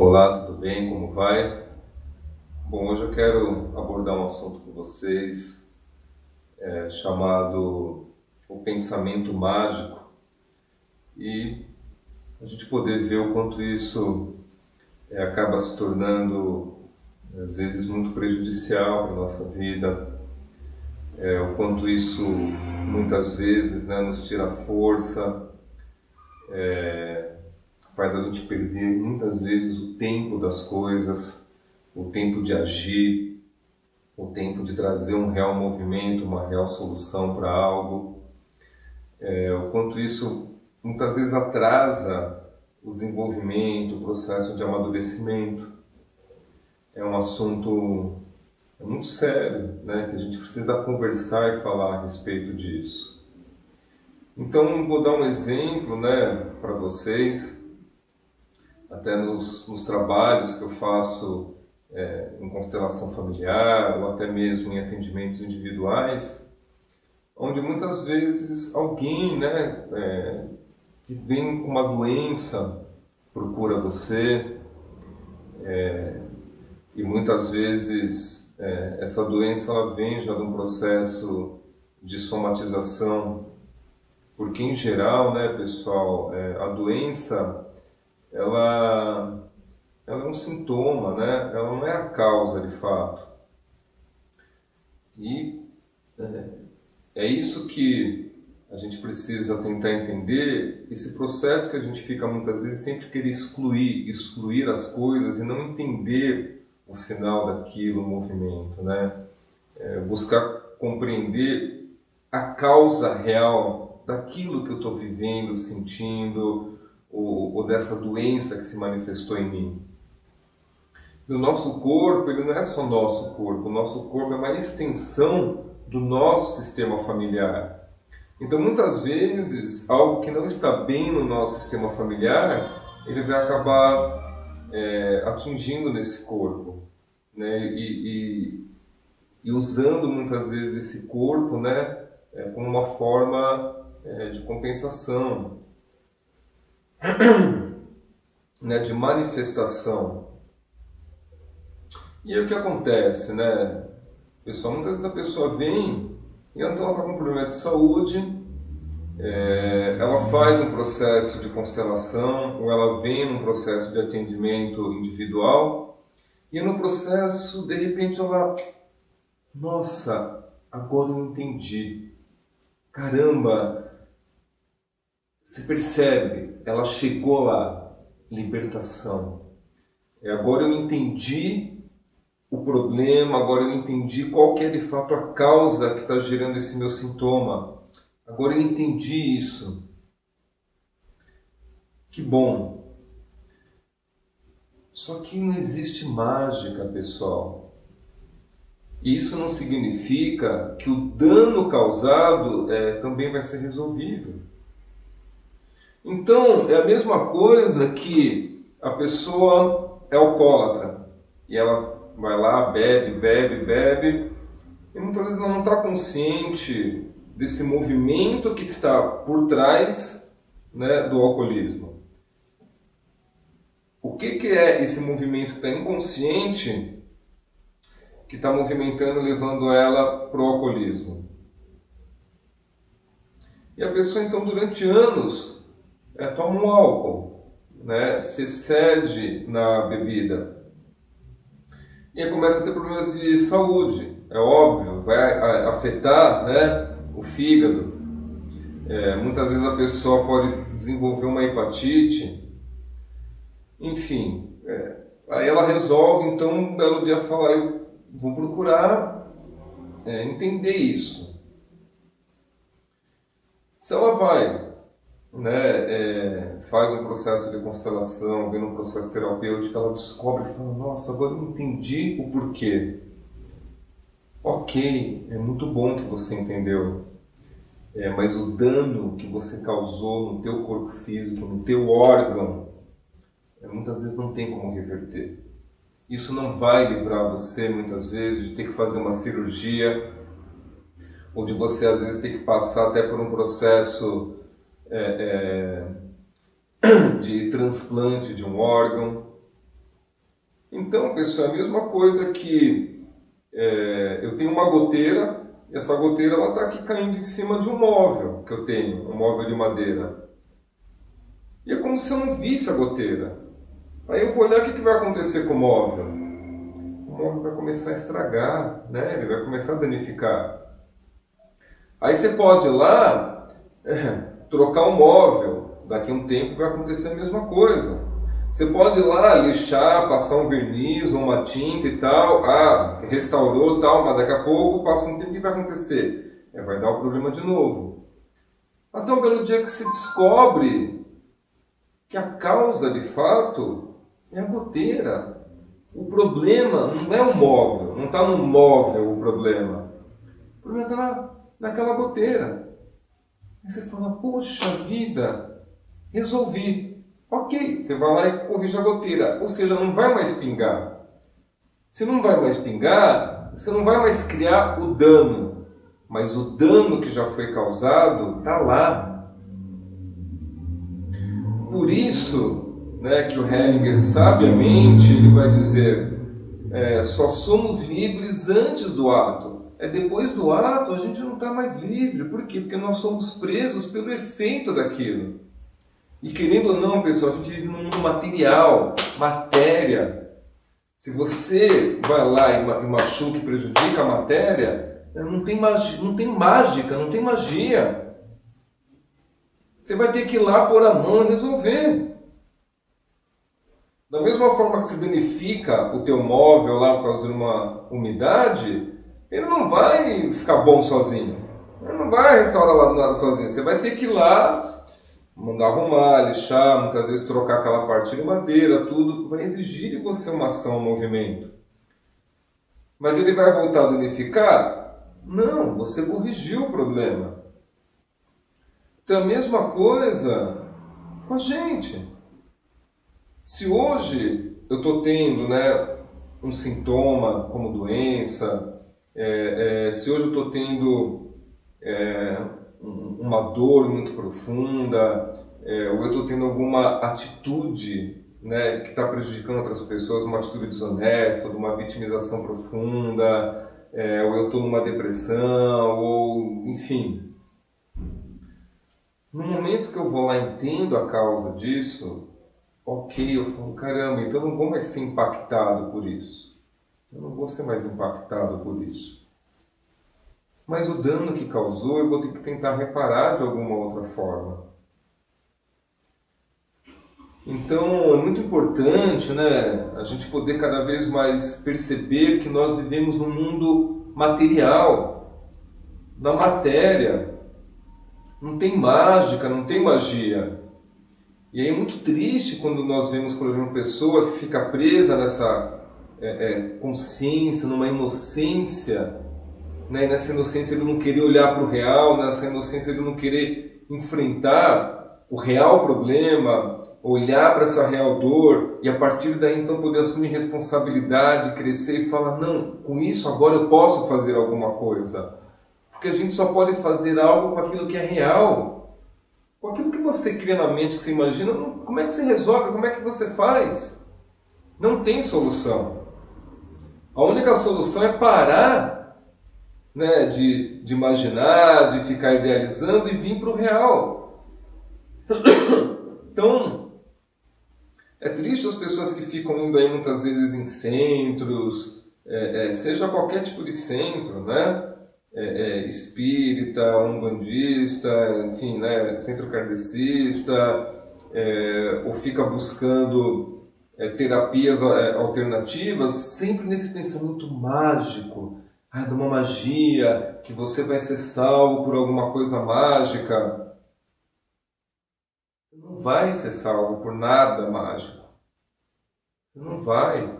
Olá, tudo bem? Como vai? Bom, hoje eu quero abordar um assunto com vocês chamado o pensamento mágico e a gente poder ver o quanto isso acaba se tornando às vezes muito prejudicial para a nossa vida, o quanto isso muitas vezes nos tira força, faz a gente perder muitas vezes o tempo das coisas, o tempo de agir, o tempo de trazer um real movimento, uma real solução para algo, o quanto isso muitas vezes atrasa o desenvolvimento, o processo de amadurecimento. É um assunto muito sério, que a gente precisa conversar e falar a respeito disso. Então, vou dar um exemplo para vocês, até nos trabalhos que eu faço em constelação familiar ou até mesmo em atendimentos individuais, onde muitas vezes alguém que vem com uma doença procura você e muitas vezes essa doença ela vem já de um processo de somatização, porque em geral, pessoal, a doença ela é um sintoma, ela não é a causa de fato. E é isso que a gente precisa tentar entender, esse processo que a gente fica muitas vezes sempre querer excluir as coisas e não entender o sinal daquilo, o movimento, buscar compreender a causa real daquilo que eu estou vivendo, sentindo, ou dessa doença que se manifestou em mim. E o nosso corpo, ele não é só nosso corpo, o nosso corpo é uma extensão do nosso sistema familiar. Então, muitas vezes, algo que não está bem no nosso sistema familiar, ele vai acabar atingindo nesse corpo, e usando muitas vezes esse corpo como uma forma de compensação, de manifestação. E aí o que acontece, pessoal? Muitas vezes a pessoa vem e então ela está com um problema de saúde, ela faz um processo de constelação, ou ela vem num processo de atendimento individual, e no processo, de repente, ela... Nossa, agora eu entendi. Caramba! Você percebe? Ela chegou lá. Libertação. Agora eu entendi o problema, agora eu entendi qual que é de fato a causa que está gerando esse meu sintoma. Agora eu entendi isso. Que bom. Só que não existe mágica, pessoal. E isso não significa que o dano causado também vai ser resolvido. Então, é a mesma coisa que a pessoa é alcoólatra e ela vai lá, bebe, e muitas vezes ela não está consciente desse movimento que está por trás do alcoolismo. O que é esse movimento que está inconsciente, que está movimentando, levando ela para o alcoolismo? E a pessoa, então, durante anos, toma um álcool, se excede na bebida. E aí começa a ter problemas de saúde, é óbvio, vai afetar o fígado. Muitas vezes a pessoa pode desenvolver uma hepatite, enfim. Aí ela resolve, então, um belo dia falar, eu vou procurar entender isso. Se ela vai, faz um processo de constelação, vem um processo terapêutico, ela descobre e fala, nossa, agora eu entendi o porquê. Ok, é muito bom que você entendeu, mas o dano que você causou no teu corpo físico, no teu órgão, muitas vezes não tem como reverter. Isso não vai livrar você, muitas vezes, de ter que fazer uma cirurgia, ou de você, às vezes, ter que passar até por um processo de transplante de um órgão. Então, pessoal, é a mesma coisa que eu tenho uma goteira, e essa goteira está aqui caindo em cima de um móvel que eu tenho, um móvel de madeira. E é como se eu não visse a goteira. Aí eu vou olhar o que vai acontecer com o móvel. O móvel vai começar a estragar, né? Ele vai começar a danificar. Aí você pode ir lá trocar o móvel, daqui a um tempo vai acontecer a mesma coisa. Você pode ir lá lixar, passar um verniz ou uma tinta e tal, restaurou tal, mas daqui a pouco passa um tempo, o que vai acontecer? Vai dar o problema de novo. Até um belo dia que se descobre que a causa de fato é a goteira. O problema não é o móvel, não está no móvel o problema. O problema está naquela goteira. Aí você fala, poxa vida, resolvi. Ok, você vai lá e corrige a goteira. Ou seja, não vai mais pingar. Se não vai mais pingar, você não vai mais criar o dano. Mas o dano que já foi causado está lá. Por isso, né, que o Hellinger, sabiamente, ele vai dizer, só somos livres antes do ato. Depois do ato a gente não está mais livre. Por quê? Porque nós somos presos pelo efeito daquilo. E querendo ou não, pessoal, a gente vive num mundo material, matéria. Se você vai lá e machuca e prejudica a matéria, não tem mágica, não tem magia. Você vai ter que ir lá pôr a mão e resolver. Da mesma forma que se danifica o teu móvel lá por causa de uma umidade, ele não vai ficar bom sozinho. Ele não vai restaurar lá nada sozinho. Você vai ter que ir lá, mandar arrumar, lixar, muitas vezes trocar aquela parte de madeira, tudo. Vai exigir de você uma ação, um movimento. Mas ele vai voltar a danificar? Não, você corrigiu o problema. Então a mesma coisa com a gente. Se hoje eu estou tendo, né, um sintoma como doença, se hoje eu estou tendo uma dor muito profunda, ou eu estou tendo alguma atitude, né, que está prejudicando outras pessoas, uma atitude desonesta, uma vitimização profunda, ou eu estou numa depressão, ou enfim. No momento que eu vou lá e entendo a causa disso, ok, eu falo, caramba, então eu não vou mais ser impactado por isso. Eu não vou ser mais impactado por isso. Mas o dano que causou eu vou ter que tentar reparar de alguma outra forma. Então é muito importante, né, a gente poder cada vez mais perceber que nós vivemos num mundo material, na matéria. Não tem mágica, não tem magia. E aí é muito triste quando nós vemos, por exemplo, pessoas que ficam presas nessa consciência, numa inocência, né? Nessa inocência ele não querer olhar para o real, nessa inocência ele não querer enfrentar o real problema, olhar para essa real dor e a partir daí então poder assumir responsabilidade, crescer e falar, não, com isso agora eu posso fazer alguma coisa. Porque a gente só pode fazer algo com aquilo que é real. Com aquilo que você cria na mente, que você imagina, como é que você resolve? Como é que você faz? Não tem solução. A única solução é parar, né, de imaginar, de ficar idealizando e vir para o real. Então, é triste as pessoas que ficam indo aí muitas vezes em centros, seja qualquer tipo de centro, né? Espírita, umbandista, enfim, né, centro kardecista, ou fica buscando terapias alternativas, sempre nesse pensamento mágico, de uma magia, que você vai ser salvo por alguma coisa mágica. Você não vai ser salvo por nada mágico. Você não vai.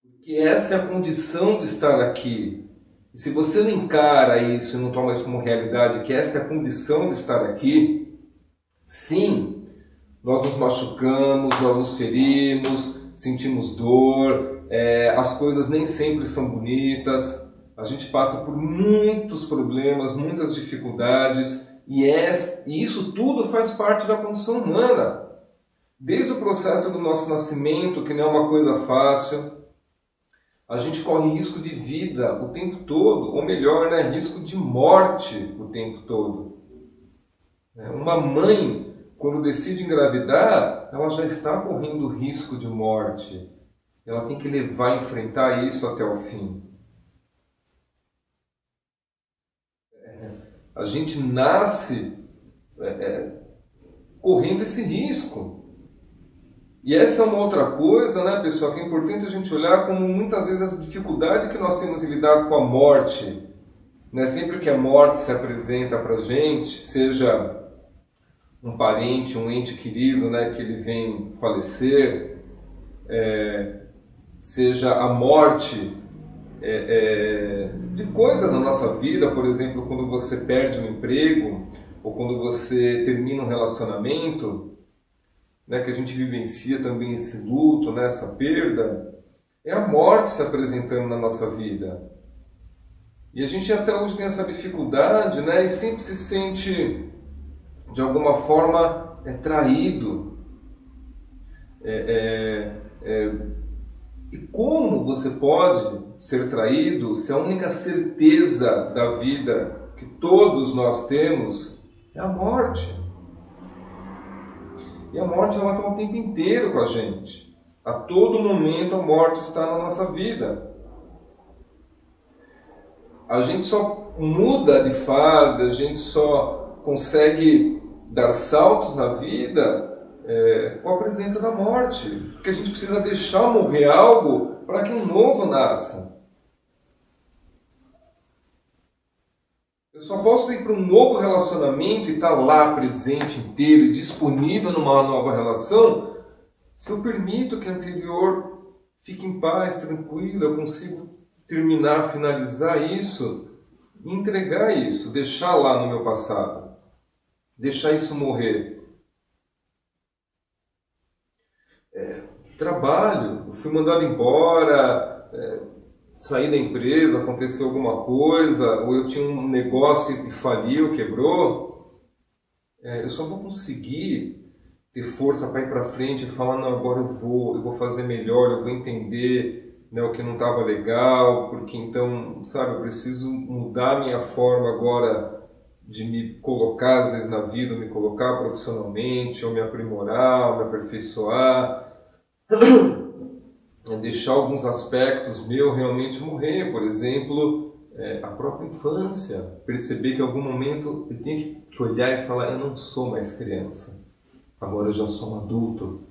Porque essa é a condição de estar aqui. E se você não encara isso e não toma isso como realidade, que esta é a condição de estar aqui, sim, nós nos machucamos, nós nos ferimos, sentimos dor, as coisas nem sempre são bonitas, a gente passa por muitos problemas, muitas dificuldades, e isso tudo faz parte da condição humana. Desde o processo do nosso nascimento, que não é uma coisa fácil, a gente corre risco de vida o tempo todo, ou melhor, né, risco de morte o tempo todo. Uma mãe, quando decide engravidar, ela já está correndo risco de morte. Ela tem que levar, enfrentar isso até o fim. A gente nasce correndo esse risco. E essa é uma outra coisa, né, pessoal, que é importante a gente olhar como muitas vezes a dificuldade que nós temos em lidar com a morte. Né? Sempre que a morte se apresenta para a gente, seja um parente, um ente querido, né, que ele vem falecer, seja a morte de coisas na nossa vida, por exemplo, quando você perde um emprego ou quando você termina um relacionamento, né, que a gente vivencia também esse luto, né, essa perda, é a morte se apresentando na nossa vida. E a gente até hoje tem essa dificuldade, né, e sempre se sente, de alguma forma, traído. E como você pode ser traído se a única certeza da vida que todos nós temos é a morte? E a morte ela está o tempo inteiro com a gente. A todo momento a morte está na nossa vida. A gente só muda de fase, a gente só consegue dar saltos na vida com a presença da morte. Porque a gente precisa deixar morrer algo para que um novo nasça. Eu só posso ir para um novo relacionamento e estar lá presente, inteiro e disponível numa nova relação se eu permito que a anterior fique em paz, tranquila, eu consigo terminar, finalizar isso e entregar isso, deixar lá no meu passado, deixar isso morrer. Trabalho, eu fui mandado embora, saí da empresa, aconteceu alguma coisa, ou eu tinha um negócio e faliu, quebrou, eu só vou conseguir ter força para ir para frente e falar, não, agora eu vou fazer melhor, eu vou entender, né, o que não estava legal, porque então, sabe, eu preciso mudar a minha forma agora de me colocar, às vezes, na vida, me colocar profissionalmente, ou me aprimorar, ou me aperfeiçoar, deixar alguns aspectos meus realmente morrer, por exemplo, a própria infância, perceber que em algum momento eu tenho que olhar e falar, eu não sou mais criança, agora eu já sou um adulto.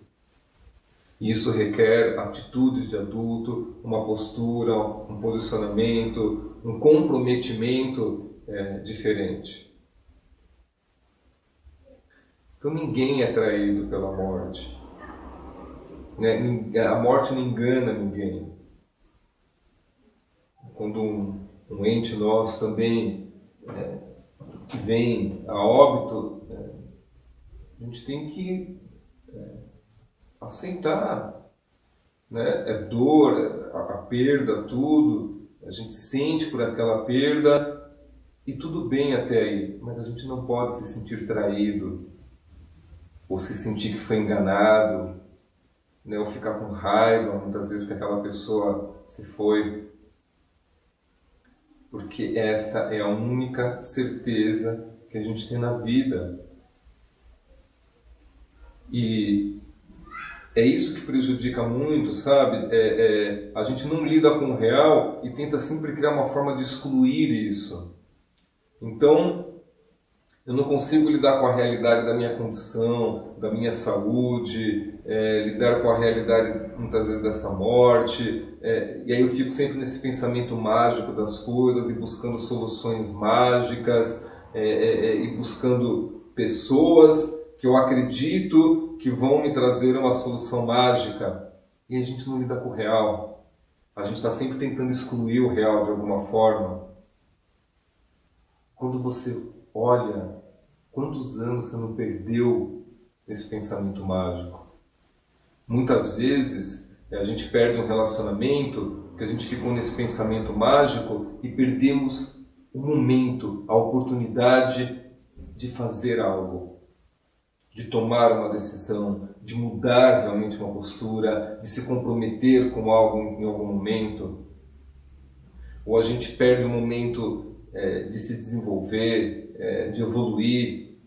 E isso requer atitudes de adulto, uma postura, um posicionamento, um comprometimento diferente. Então ninguém é traído pela morte. A morte não engana ninguém. Quando um ente nosso também vem a óbito, a gente tem que aceitar, né? É dor, a perda, tudo, a gente sente por aquela perda e tudo bem até aí, mas a gente não pode se sentir traído ou se sentir que foi enganado, né? Ou ficar com raiva muitas vezes porque aquela pessoa se foi, porque esta é a única certeza que a gente tem na vida. E é isso que prejudica muito, sabe? A gente não lida com o real e tenta sempre criar uma forma de excluir isso. Então, eu não consigo lidar com a realidade da minha condição, da minha saúde, lidar com a realidade, muitas vezes, dessa morte. E aí eu fico sempre nesse pensamento mágico das coisas e buscando soluções mágicas e buscando pessoas que eu acredito que vão me trazer uma solução mágica, e a gente não lida com o real. A gente está sempre tentando excluir o real de alguma forma. Quando você olha, quantos anos você não perdeu esse pensamento mágico? Muitas vezes a gente perde um relacionamento porque a gente ficou nesse pensamento mágico e perdemos o momento, a oportunidade de fazer algo. de tomar uma decisão, de mudar realmente uma postura, de se comprometer com algo em algum momento. Ou a gente perde o momento de se desenvolver, de evoluir,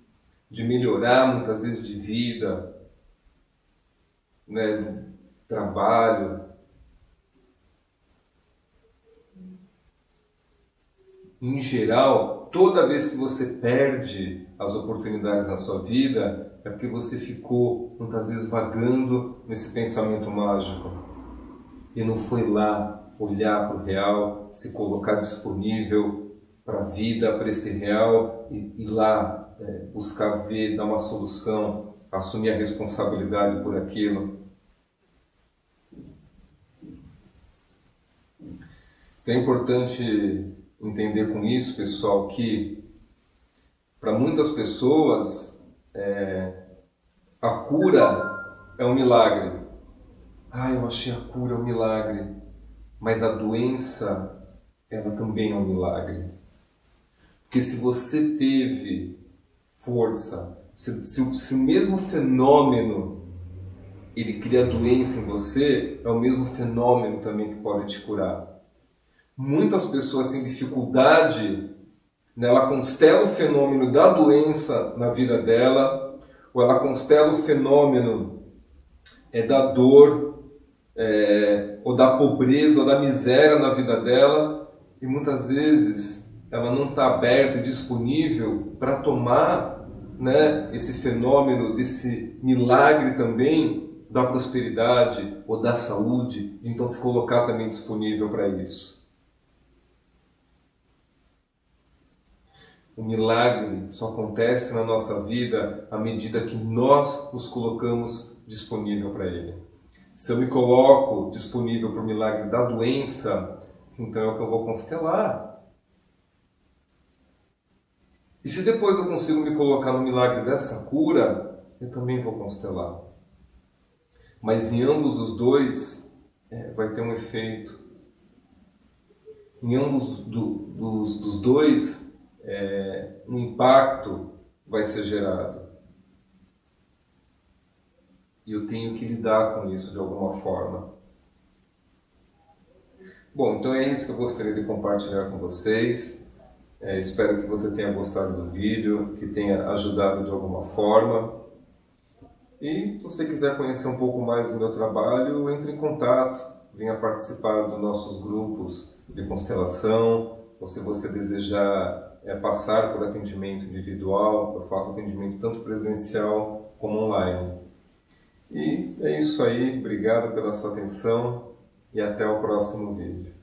de melhorar muitas vezes de vida, né, trabalho. Em geral, toda vez que você perde as oportunidades na sua vida, é porque você ficou muitas vezes vagando nesse pensamento mágico e não foi lá olhar para o real, se colocar disponível para a vida, para esse real e ir lá buscar ver, dar uma solução, assumir a responsabilidade por aquilo. Então é importante entender com isso, pessoal, que para muitas pessoas a cura é um milagre. Eu achei a cura um milagre. Mas a doença, ela também é um milagre. Porque se você teve força, se o mesmo fenômeno ele cria doença em você, é o mesmo fenômeno também que pode te curar. Muitas pessoas têm dificuldade, né? Ela constela o fenômeno da doença na vida dela, ou ela constela o fenômeno da dor, ou da pobreza, ou da miséria na vida dela, e muitas vezes ela não está aberta e disponível para tomar, né, esse fenômeno, desse milagre também da prosperidade ou da saúde, de então se colocar também disponível para isso. O milagre só acontece na nossa vida à medida que nós nos colocamos disponível para ele. Se eu me coloco disponível para o milagre da doença, então é o que eu vou constelar. E se depois eu consigo me colocar no milagre dessa cura, eu também vou constelar. Mas em ambos os dois vai ter um efeito. Em ambos dos dois, um impacto vai ser gerado. E eu tenho que lidar com isso de alguma forma. Bom, então é isso que eu gostaria de compartilhar com vocês. Espero que você tenha gostado do vídeo, que tenha ajudado de alguma forma. E se você quiser conhecer um pouco mais do meu trabalho, entre em contato, venha participar dos nossos grupos de constelação, ou se você desejar passar por atendimento individual, eu faço atendimento tanto presencial como online. E é isso aí, obrigado pela sua atenção e até o próximo vídeo.